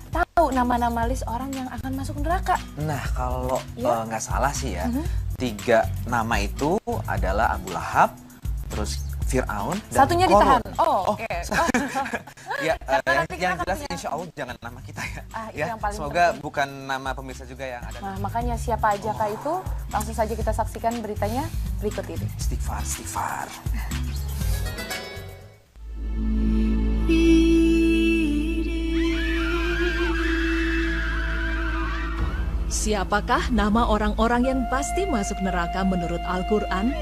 Tahu nama-nama list orang yang akan masuk neraka? Nah, kalau Ya. nggak salah sih ya, 3 nama itu adalah Abu Lahab, terus Fir'aun, dan Satunya Qarun. ditahan. Oh, oke. Ya, Karena nanti yang kita jelas punya- insya Allah jangan nama kita ya. Itu Ya, yang paling semoga penting. bukan nama pemirsa juga yang ada. Nah, makanya siapa aja kah itu? Langsung saja kita saksikan beritanya berikut ini. Istighfar, istighfar. Siapakah nama orang-orang yang pasti masuk neraka menurut Al-Quran?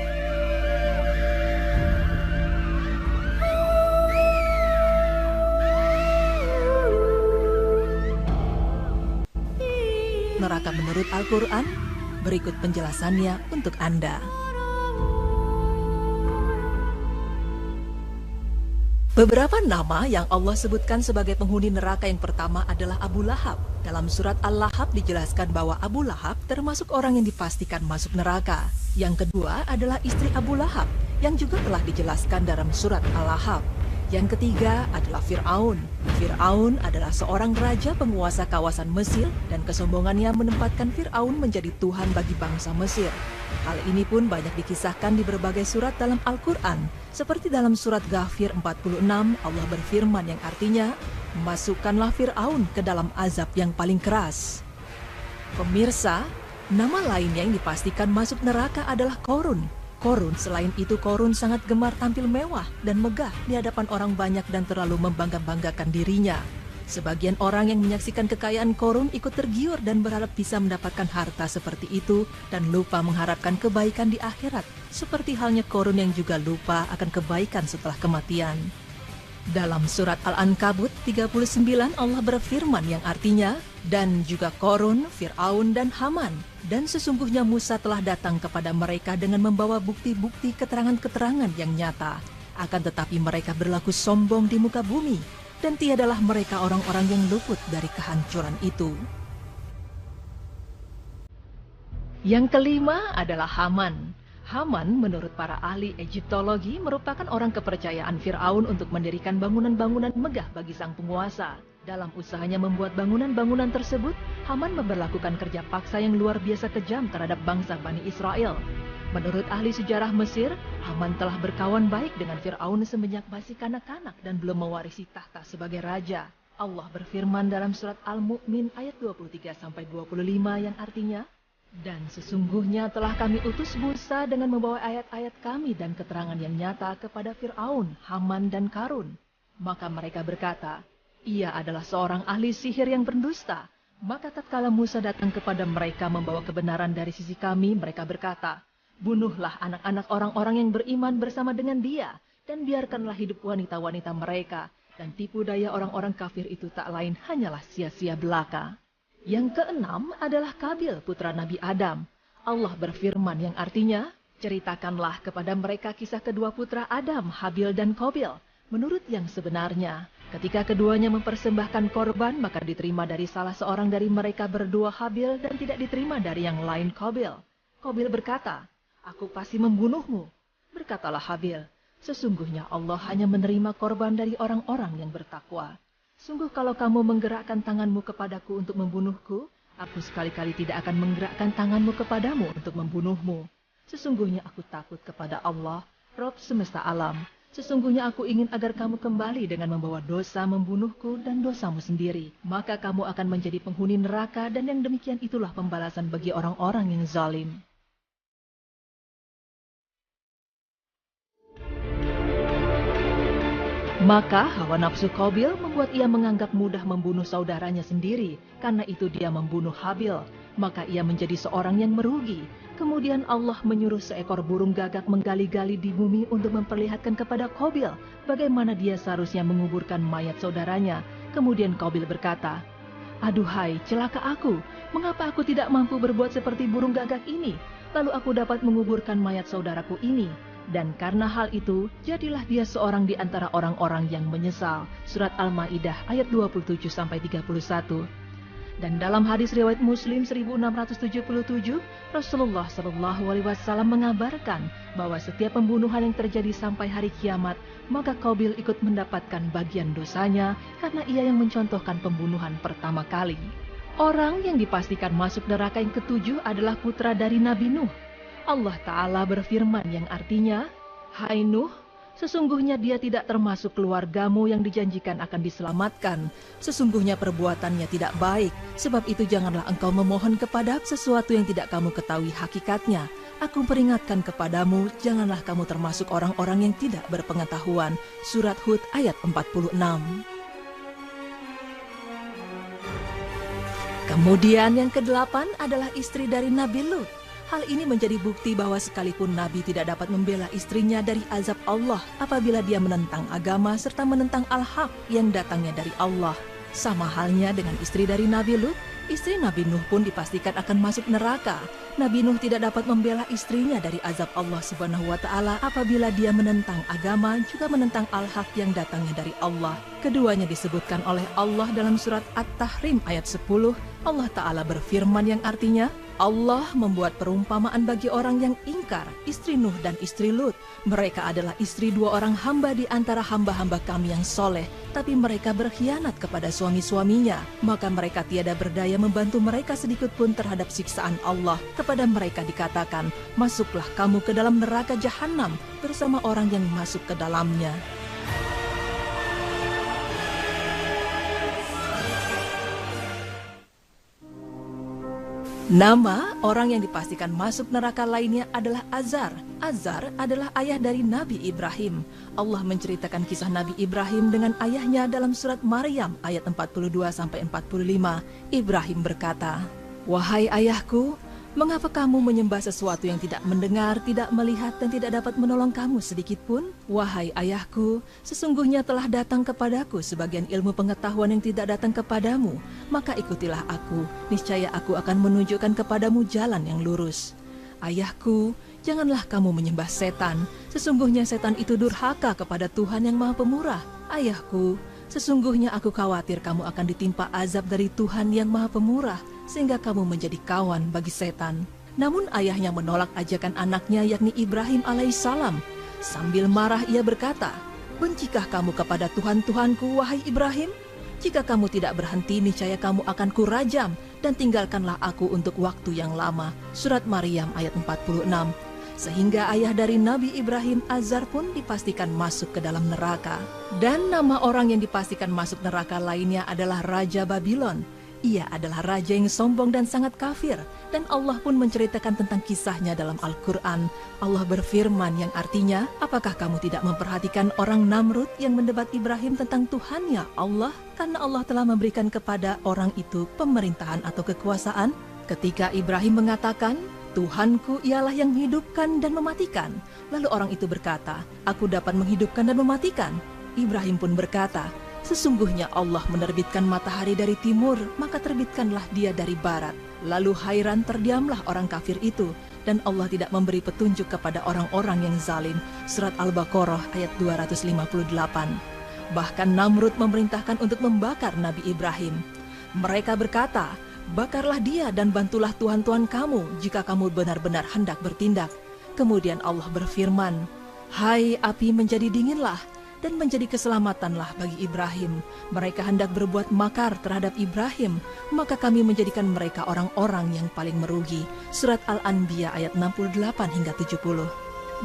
Neraka menurut Al-Quran? Berikut penjelasannya untuk Anda. Beberapa nama yang Allah sebutkan sebagai penghuni neraka yang pertama adalah Abu Lahab. Dalam surat Al-Lahab dijelaskan bahwa Abu Lahab termasuk orang yang dipastikan masuk neraka. Yang kedua adalah istri Abu Lahab, yang juga telah dijelaskan dalam surat Al-Lahab. Yang ketiga adalah Fir'aun. Fir'aun adalah seorang raja penguasa kawasan Mesir dan kesombongannya menempatkan Fir'aun menjadi Tuhan bagi bangsa Mesir. Hal ini pun banyak dikisahkan di berbagai surat dalam Al-Quran. Seperti dalam surat Ghafir 46, Allah berfirman yang artinya, "Masukkanlah Fir'aun ke dalam azab yang paling keras." Pemirsa, nama lainnya yang dipastikan masuk neraka adalah Qarun. Qarun, selain itu Qarun sangat gemar tampil mewah dan megah di hadapan orang banyak dan terlalu membangga-banggakan dirinya. Sebagian orang yang menyaksikan kekayaan Qarun ikut tergiur dan berharap bisa mendapatkan harta seperti itu dan lupa mengharapkan kebaikan di akhirat, seperti halnya Qarun yang juga lupa akan kebaikan setelah kematian. Dalam surat Al-Ankabut 39 Allah berfirman yang artinya, "Dan juga Qarun, Fir'aun dan Haman, dan sesungguhnya Musa telah datang kepada mereka dengan membawa bukti-bukti keterangan-keterangan yang nyata. Akan tetapi mereka berlaku sombong di muka bumi, dan tiadalah mereka orang-orang yang luput dari kehancuran itu." Yang kelima adalah Haman. Haman menurut para ahli Egyptologi merupakan orang kepercayaan Fir'aun untuk mendirikan bangunan-bangunan megah bagi sang penguasa. Dalam usahanya membuat bangunan-bangunan tersebut, Haman memberlakukan kerja paksa yang luar biasa kejam terhadap bangsa Bani Israel. Menurut ahli sejarah Mesir, Haman telah berkawan baik dengan Fir'aun semenjak masih kanak-kanak dan belum mewarisi tahta sebagai raja. Allah berfirman dalam surat Al-Mu'min ayat 23-25 yang artinya, "Dan sesungguhnya telah kami utus Musa dengan membawa ayat-ayat kami dan keterangan yang nyata kepada Fir'aun, Haman dan Qarun. Maka mereka berkata, ia adalah seorang ahli sihir yang berdusta. Maka tatkala Musa datang kepada mereka membawa kebenaran dari sisi kami, mereka berkata, bunuhlah anak-anak orang-orang yang beriman bersama dengan dia, dan biarkanlah hidup wanita-wanita mereka, dan tipu daya orang-orang kafir itu tak lain hanyalah sia-sia belaka." Yang keenam adalah Kabil, putra Nabi Adam. Allah berfirman yang artinya, ceritakanlah kepada mereka kisah kedua putra Adam, Habil dan Qabil. Menurut yang sebenarnya, ketika keduanya mempersembahkan korban, maka diterima dari salah seorang dari mereka berdua Habil dan tidak diterima dari yang lain Qabil. Qabil berkata, aku pasti membunuhmu. Berkatalah Habil, sesungguhnya Allah hanya menerima korban dari orang-orang yang bertakwa. Sungguh kalau kamu menggerakkan tanganmu kepadaku untuk membunuhku, aku sekali-kali tidak akan menggerakkan tanganmu kepadamu untuk membunuhmu. Sesungguhnya aku takut kepada Allah, Rabb semesta alam. Sesungguhnya aku ingin agar kamu kembali dengan membawa dosa membunuhku dan dosamu sendiri. Maka kamu akan menjadi penghuni neraka dan yang demikian itulah pembalasan bagi orang-orang yang zalim. Maka hawa nafsu Qabil membuat ia menganggap mudah membunuh saudaranya sendiri. Karena itu dia membunuh Habil. Maka ia menjadi seorang yang merugi. Kemudian Allah menyuruh seekor burung gagak menggali-gali di bumi untuk memperlihatkan kepada Qabil bagaimana dia seharusnya menguburkan mayat saudaranya. Kemudian Qabil berkata, aduhai celaka aku, mengapa aku tidak mampu berbuat seperti burung gagak ini? Lalu aku dapat menguburkan mayat saudaraku ini. Dan karena hal itu, jadilah dia seorang di antara orang-orang yang menyesal. Surat Al-Maidah ayat 27-31. Dan dalam hadis riwayat Muslim 1677, Rasulullah SAW mengabarkan bahwa setiap pembunuhan yang terjadi sampai hari kiamat, maka Qabil ikut mendapatkan bagian dosanya karena ia yang mencontohkan pembunuhan pertama kali. Orang yang dipastikan masuk neraka yang ketujuh adalah putra dari Nabi Nuh. Allah Ta'ala berfirman yang artinya, "Hai Nuh, sesungguhnya dia tidak termasuk keluargamu yang dijanjikan akan diselamatkan. Sesungguhnya perbuatannya tidak baik, sebab itu janganlah engkau memohon kepada sesuatu yang tidak kamu ketahui hakikatnya. Aku peringatkan kepadamu, janganlah kamu termasuk orang-orang yang tidak berpengetahuan." Surat Hud ayat 46. Kemudian yang kedelapan adalah istri dari Nabi Lut. Hal ini menjadi bukti bahwa sekalipun Nabi tidak dapat membela istrinya dari azab Allah apabila dia menentang agama serta menentang al-haq yang datangnya dari Allah. Sama halnya dengan istri dari Nabi Lut, istri Nabi Nuh pun dipastikan akan masuk neraka. Nabi Nuh tidak dapat membela istrinya dari azab Allah Subhanahu wa Ta'ala apabila dia menentang agama juga menentang al-haq yang datangnya dari Allah. Keduanya disebutkan oleh Allah dalam surat At-Tahrim ayat 10. Allah Ta'ala berfirman yang artinya, Allah membuat perumpamaan bagi orang yang ingkar, istri Nuh dan istri Lut. Mereka adalah istri dua orang hamba di antara hamba-hamba kami yang soleh, tapi mereka berkhianat kepada suami-suaminya. Maka mereka tiada berdaya membantu mereka sedikit pun terhadap siksaan Allah. Kepada mereka dikatakan, masuklah kamu ke dalam neraka jahanam bersama orang yang masuk ke dalamnya. Nama orang yang dipastikan masuk neraka lainnya adalah Azar. Azar adalah ayah dari Nabi Ibrahim. Allah menceritakan kisah Nabi Ibrahim dengan ayahnya dalam surat Maryam ayat 42-45. Ibrahim berkata, "Wahai ayahku, mengapa kamu menyembah sesuatu yang tidak mendengar, tidak melihat, dan tidak dapat menolong kamu sedikit pun? Wahai ayahku, sesungguhnya telah datang kepadaku sebagian ilmu pengetahuan yang tidak datang kepadamu. Maka ikutilah aku, niscaya aku akan menunjukkan kepadamu jalan yang lurus. Ayahku, janganlah kamu menyembah setan. Sesungguhnya setan itu durhaka kepada Tuhan yang Maha Pemurah. Ayahku, sesungguhnya aku khawatir kamu akan ditimpa azab dari Tuhan yang Maha Pemurah, sehingga kamu menjadi kawan bagi setan." Namun ayahnya menolak ajakan anaknya yakni Ibrahim alaihissalam. Sambil marah ia berkata, "Bencikah kamu kepada Tuhan-Tuhanku, wahai Ibrahim? Jika kamu tidak berhenti, niscaya kamu akan kurajam, dan tinggalkanlah aku untuk waktu yang lama." Surat Maryam ayat 46. Sehingga ayah dari Nabi Ibrahim, Azar, pun dipastikan masuk ke dalam neraka. Dan nama orang yang dipastikan masuk neraka lainnya adalah Raja Babylon. Ia adalah raja yang sombong dan sangat kafir, dan Allah pun menceritakan tentang kisahnya dalam Al-Quran. Allah berfirman yang artinya, "Apakah kamu tidak memperhatikan orang Namrud yang mendebat Ibrahim tentang Tuhannya Allah? Karena Allah telah memberikan kepada orang itu pemerintahan atau kekuasaan. Ketika Ibrahim mengatakan, 'Tuhanku ialah yang menghidupkan dan mematikan,' lalu orang itu berkata, 'Aku dapat menghidupkan dan mematikan.' Ibrahim pun berkata, 'Sesungguhnya Allah menerbitkan matahari dari timur, maka terbitkanlah dia dari barat.' Lalu hairan terdiamlah orang kafir itu, dan Allah tidak memberi petunjuk kepada orang-orang yang zalim. Surat Al-Baqarah ayat 258. Bahkan Namrud memerintahkan untuk membakar Nabi Ibrahim. Mereka berkata, 'Bakarlah dia dan bantulah Tuhan-Tuhan kamu jika kamu benar-benar hendak bertindak.' Kemudian Allah berfirman, 'Hai api, menjadi dinginlah dan menjadi keselamatanlah bagi Ibrahim. Mereka hendak berbuat makar terhadap Ibrahim, maka kami menjadikan mereka orang-orang yang paling merugi.' Surat Al-Anbiya ayat 68 hingga 70.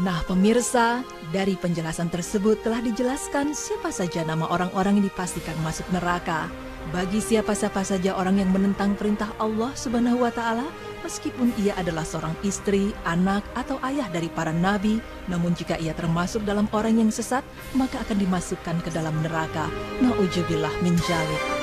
Nah pemirsa, dari penjelasan tersebut telah dijelaskan siapa saja nama orang-orang yang dipastikan masuk neraka. Bagi siapa-siapa saja orang yang menentang perintah Allah Subhanahu wa Ta'ala, meskipun ia adalah seorang istri, anak, atau ayah dari para nabi, namun jika ia termasuk dalam orang yang sesat, maka akan dimasukkan ke dalam neraka. Na'udzubillah min dzalik.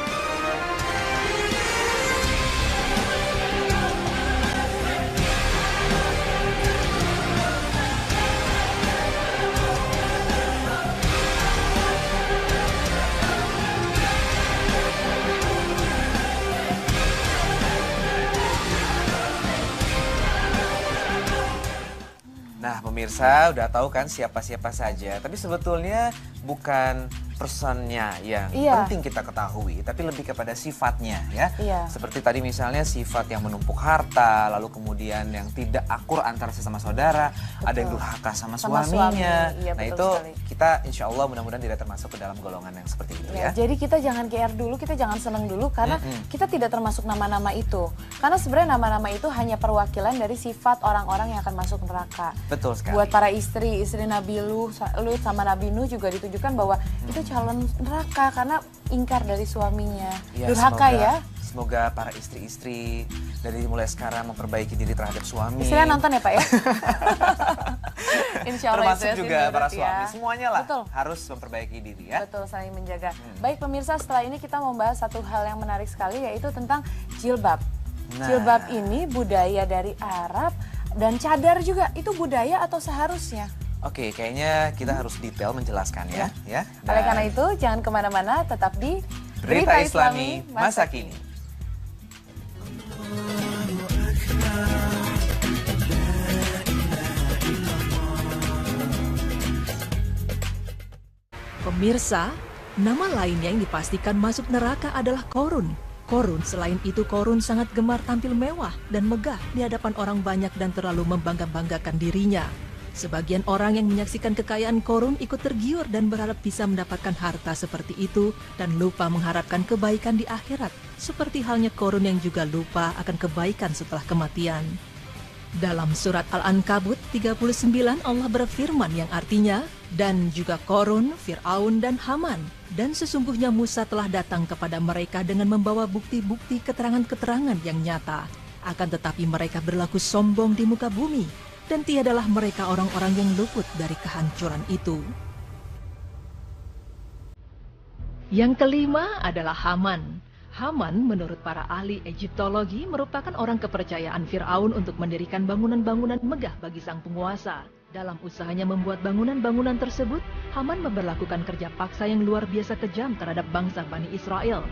Nah pemirsa udah tahu kan siapa-siapa saja, tapi sebetulnya bukan personnya yang penting kita ketahui, tapi lebih kepada sifatnya ya. Seperti tadi misalnya sifat yang menumpuk harta, lalu kemudian yang tidak akur antara sesama saudara, ada yang durhaka sama suaminya. Nah itu kita insya Allah mudah-mudahan tidak termasuk ke dalam golongan yang seperti itu ya. Jadi kita jangan GR dulu, kita jangan seneng dulu karena kita tidak termasuk nama-nama itu. Karena sebenarnya nama-nama itu hanya perwakilan dari sifat orang-orang yang akan masuk neraka. Betul sekali. Buat para istri Nabi Lut sama Nabi Nuh juga ditujukan bahwa itu calon neraka karena ingkar dari suaminya. Durhaka ya. Semoga para istri-istri dari mulai sekarang memperbaiki diri terhadap suami. Istrinya nonton ya Pak ya? Insya Allah. Termasuk juga para suami. Ya. Semuanya lah harus memperbaiki diri ya. Betul, saling menjaga. Baik pemirsa, setelah ini kita mau bahas satu hal yang menarik sekali yaitu tentang jilbab. Jilbab ini budaya dari Arab dan cadar juga. Itu budaya atau seharusnya? Oke, kayaknya kita harus detail menjelaskan ya. Oleh karena itu, jangan kemana-mana, tetap di Berita Islami Masa Kini. Pemirsa, nama lainnya yang dipastikan masuk neraka adalah Korun. Korun, selain itu Korun sangat gemar tampil mewah dan megah di hadapan orang banyak dan terlalu membangga-banggakan dirinya. Sebagian orang yang menyaksikan kekayaan Korun ikut tergiur dan berharap bisa mendapatkan harta seperti itu dan lupa mengharapkan kebaikan di akhirat, seperti halnya Korun yang juga lupa akan kebaikan setelah kematian. Dalam surat Al-Ankabut 39 Allah berfirman yang artinya, dan juga Korun, Fir'aun dan Haman, dan sesungguhnya Musa telah datang kepada mereka dengan membawa bukti-bukti keterangan-keterangan yang nyata. Akan tetapi mereka berlaku sombong di muka bumi, dan tiadalah mereka orang-orang yang luput dari kehancuran itu. Yang kelima adalah Haman. Haman menurut para ahli Egyptologi merupakan orang kepercayaan Fir'aun untuk mendirikan bangunan-bangunan megah bagi sang penguasa. Dalam usahanya membuat bangunan-bangunan tersebut, Haman memberlakukan kerja paksa yang luar biasa kejam terhadap bangsa Bani Israel.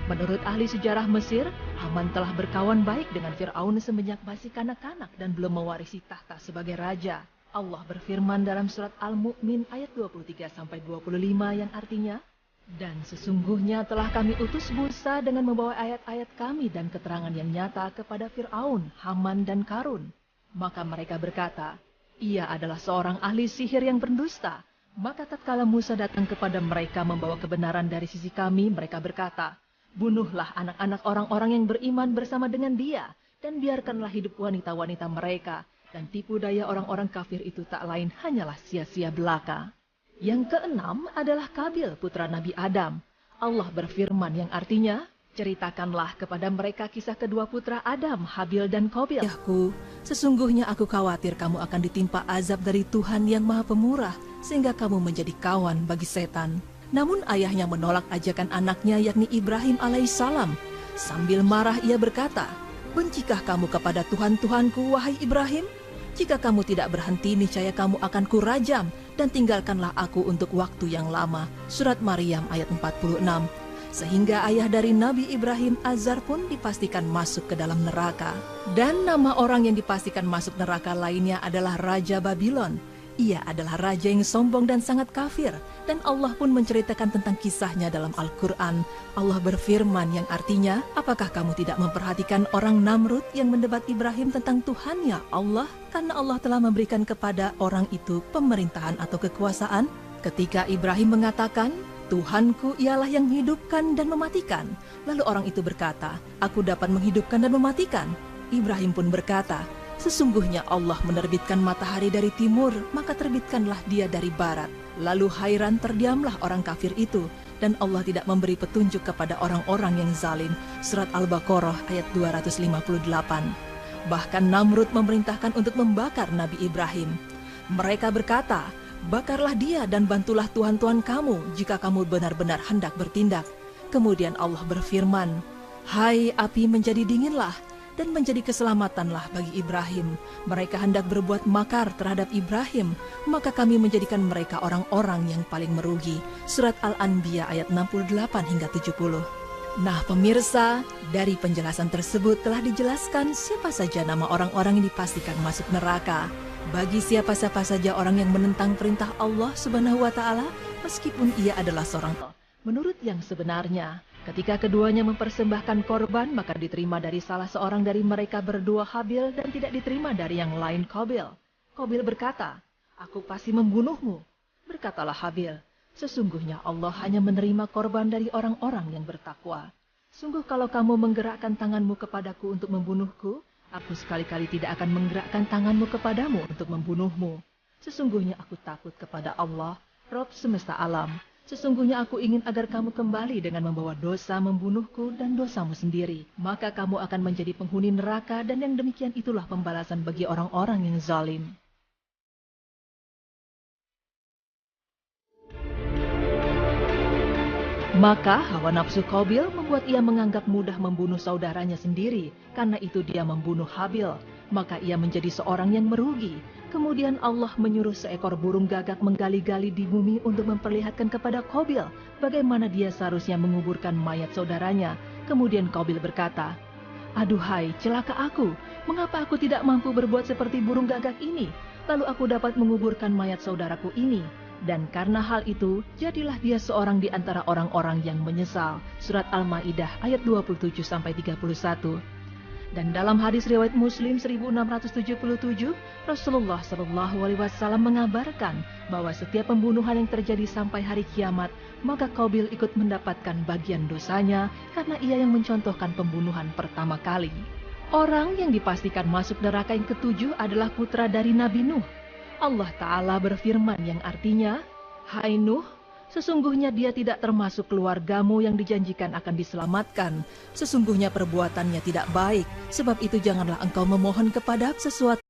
Menurut ahli sejarah Mesir, Haman telah berkawan baik dengan Fir'aun semenjak masih kanak-kanak dan belum mewarisi tahta sebagai raja. Allah berfirman dalam surat Al-Mu'min ayat 23-25 yang artinya, dan sesungguhnya telah kami utus Musa dengan membawa ayat-ayat kami dan keterangan yang nyata kepada Fir'aun, Haman dan Karun. Maka mereka berkata, ia adalah seorang ahli sihir yang berdusta. Maka tatkala Musa datang kepada mereka membawa kebenaran dari sisi kami, mereka berkata, bunuhlah anak-anak orang-orang yang beriman bersama dengan dia, dan biarkanlah hidup wanita-wanita mereka, dan tipu daya orang-orang kafir itu tak lain hanyalah sia-sia belaka. Yang keenam adalah Kabil, putra Nabi Adam. Allah berfirman yang artinya, ceritakanlah kepada mereka kisah kedua putra Adam, Habil dan Qabil. Ayahku, sesungguhnya aku khawatir kamu akan ditimpa azab dari Tuhan yang Maha Pemurah, sehingga kamu menjadi kawan bagi setan. Namun ayahnya menolak ajakan anaknya yakni Ibrahim alaihissalam. Sambil marah ia berkata, bencikah kamu kepada Tuhan-Tuhanku wahai Ibrahim? Jika kamu tidak berhenti niscaya kamu akan kurajam dan tinggalkanlah aku untuk waktu yang lama. Surat Maryam ayat 46. Sehingga ayah dari Nabi Ibrahim Azar pun dipastikan masuk ke dalam neraka. Dan nama orang yang dipastikan masuk neraka lainnya adalah Raja Babylon. Ia adalah raja yang sombong dan sangat kafir, dan Allah pun menceritakan tentang kisahnya dalam Al-Quran. Allah berfirman yang artinya, apakah kamu tidak memperhatikan orang Namrud yang mendebat Ibrahim tentang Tuhannya Allah, karena Allah telah memberikan kepada orang itu pemerintahan atau kekuasaan? Ketika Ibrahim mengatakan, Tuhanku ialah yang menghidupkan dan mematikan. Lalu orang itu berkata, aku dapat menghidupkan dan mematikan. Ibrahim pun berkata, sesungguhnya Allah menerbitkan matahari dari timur, maka terbitkanlah dia dari barat. Lalu hairan terdiamlah orang kafir itu, dan Allah tidak memberi petunjuk kepada orang-orang yang zalim. Surat Al-Baqarah ayat 258. Bahkan Namrud memerintahkan untuk membakar Nabi Ibrahim. Mereka berkata, bakarlah dia dan bantulah Tuhan-Tuhan kamu jika kamu benar-benar hendak bertindak. Kemudian Allah berfirman, hai api menjadi dinginlah, dan menjadi keselamatanlah bagi Ibrahim. Mereka hendak berbuat makar terhadap Ibrahim, maka kami menjadikan mereka orang-orang yang paling merugi. Surat Al-Anbiya ayat 68 hingga 70. Nah pemirsa, dari penjelasan tersebut telah dijelaskan siapa saja nama orang-orang yang dipastikan masuk neraka. Bagi siapa-siapa saja orang yang menentang perintah Allah Subhanahu wa Ta'ala, meskipun ia adalah seorang menurut yang sebenarnya, ketika keduanya mempersembahkan korban, maka diterima dari salah seorang dari mereka berdua Habil dan tidak diterima dari yang lain Qabil. Qabil berkata, "Aku pasti membunuhmu." Berkatalah Habil, "Sesungguhnya Allah hanya menerima korban dari orang-orang yang bertakwa. Sungguh kalau kamu menggerakkan tanganmu kepadaku untuk membunuhku, aku sekali-kali tidak akan menggerakkan tanganmu kepadamu untuk membunuhmu. Sesungguhnya aku takut kepada Allah, Rabb semesta alam. Sesungguhnya aku ingin agar kamu kembali dengan membawa dosa membunuhku dan dosamu sendiri. Maka kamu akan menjadi penghuni neraka dan yang demikian itulah pembalasan bagi orang-orang yang zalim." Maka hawa nafsu Qabil membuat ia menganggap mudah membunuh saudaranya sendiri. Karena itu dia membunuh Habil. Maka ia menjadi seorang yang merugi. Kemudian Allah menyuruh seekor burung gagak menggali-gali di bumi untuk memperlihatkan kepada Qabil bagaimana dia seharusnya menguburkan mayat saudaranya. Kemudian Qabil berkata, "Aduhai, celaka aku. Mengapa aku tidak mampu berbuat seperti burung gagak ini? Lalu aku dapat menguburkan mayat saudaraku ini." Dan karena hal itu, jadilah dia seorang di antara orang-orang yang menyesal. Surat Al-Maidah ayat 27-31. Dan dalam hadis riwayat Muslim 1677, Rasulullah SAW mengabarkan bahwa setiap pembunuhan yang terjadi sampai hari kiamat, maka Qabil ikut mendapatkan bagian dosanya karena ia yang mencontohkan pembunuhan pertama kali. Orang yang dipastikan masuk neraka yang ketujuh adalah putra dari Nabi Nuh. Allah Ta'ala berfirman yang artinya, "Hai Nuh, sesungguhnya dia tidak termasuk keluargamu yang dijanjikan akan diselamatkan. Sesungguhnya perbuatannya tidak baik, sebab itu janganlah engkau memohon kepada sesuatu."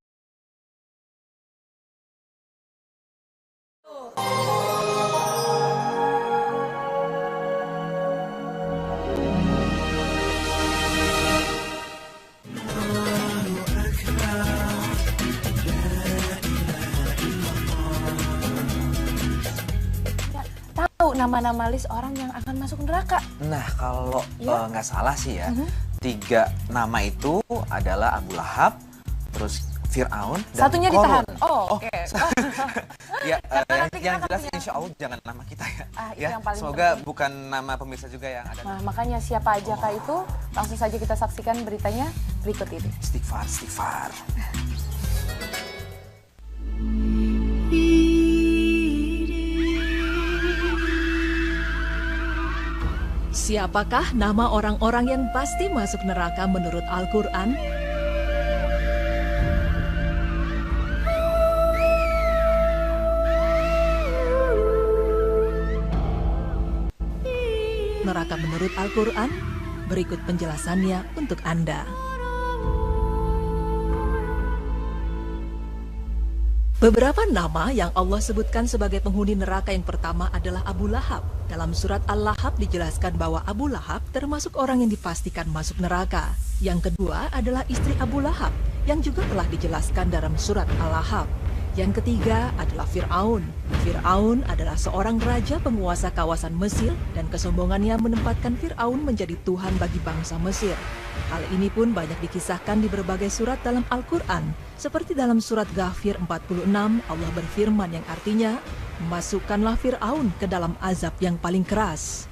Nama-nama list orang yang akan masuk neraka. Nah, kalau nggak salah sih ya, 3 nama itu adalah Abu Lahab, terus Fir'aun, dan satunya Qarun. ditahan. Oh, oke. Ya, yang jelas insya Allah jangan nama kita ya. Itu Ya, yang paling semoga penting. bukan nama pemirsa juga yang ada. Nah, makanya siapa aja kah itu? Langsung saja kita saksikan beritanya berikut ini. Istighfar, istighfar. Siapakah nama orang-orang yang pasti masuk neraka menurut Al-Quran? Neraka menurut Al-Quran, berikut penjelasannya untuk Anda. Beberapa nama yang Allah sebutkan sebagai penghuni neraka yang pertama adalah Abu Lahab. Dalam surat Al-Lahab dijelaskan bahwa Abu Lahab termasuk orang yang dipastikan masuk neraka. Yang kedua adalah istri Abu Lahab, yang juga telah dijelaskan dalam surat Al-Lahab. Yang ketiga adalah Fir'aun. Fir'aun adalah seorang raja penguasa kawasan Mesir dan kesombongannya menempatkan Fir'aun menjadi Tuhan bagi bangsa Mesir. Hal ini pun banyak dikisahkan di berbagai surat dalam Al-Quran. Seperti dalam surat Ghafir 46, Allah berfirman yang artinya, "Masukkanlah Fir'aun ke dalam azab yang paling keras."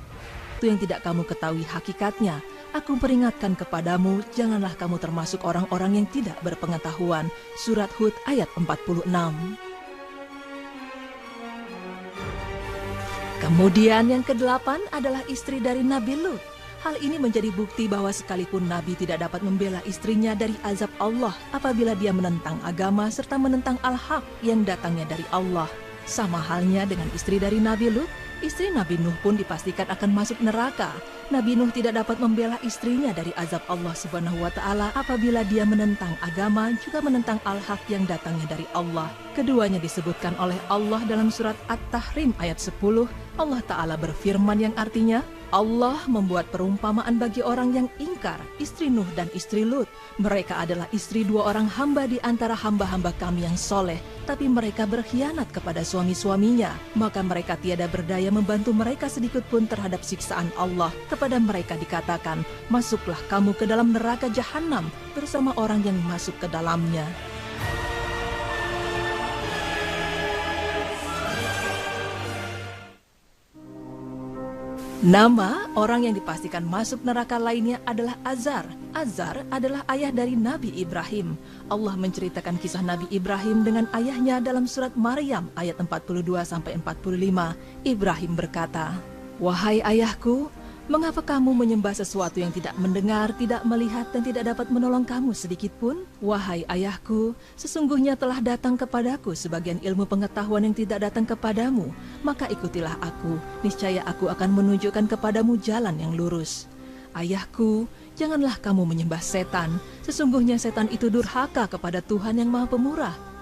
Itu yang tidak kamu ketahui hakikatnya. Aku peringatkan kepadamu, janganlah kamu termasuk orang-orang yang tidak berpengetahuan. Surat Hud ayat 46. Kemudian yang kedelapan adalah istri dari Nabi Lut. Hal ini menjadi bukti bahwa sekalipun Nabi tidak dapat membela istrinya dari azab Allah apabila dia menentang agama serta menentang al-haq yang datangnya dari Allah. Sama halnya dengan istri dari Nabi Lut, istri Nabi Nuh pun dipastikan akan masuk neraka. Nabi Nuh tidak dapat membela istrinya dari azab Allah Subhanahu wa Ta'ala apabila dia menentang agama juga menentang al-haq yang datangnya dari Allah. Keduanya disebutkan oleh Allah dalam surat At-Tahrim ayat 10. Allah Ta'ala berfirman yang artinya, Allah membuat perumpamaan bagi orang yang ingkar, istri Nuh dan istri Lut. Mereka adalah istri 2 orang hamba di antara hamba-hamba kami yang soleh, tapi mereka berkhianat kepada suami-suaminya. Maka mereka tiada berdaya membantu mereka sedikit pun terhadap siksaan Allah. Kepada mereka dikatakan, masuklah kamu ke dalam neraka jahanam bersama orang yang masuk ke dalamnya. Nama orang yang dipastikan masuk neraka lainnya adalah Azar. Azar adalah ayah dari Nabi Ibrahim. Allah menceritakan kisah Nabi Ibrahim dengan ayahnya dalam surat Maryam ayat 42-45. Ibrahim berkata, "Wahai ayahku, mengapa kamu menyembah sesuatu yang tidak mendengar, tidak melihat, dan tidak dapat menolong kamu sedikit pun? Wahai ayahku, sesungguhnya telah datang kepadaku sebagian ilmu pengetahuan yang tidak datang kepadamu. Maka ikutilah aku, niscaya aku akan menunjukkan kepadamu jalan yang lurus. Ayahku, janganlah kamu menyembah setan. Sesungguhnya setan itu durhaka kepada Tuhan yang Maha Pemurah.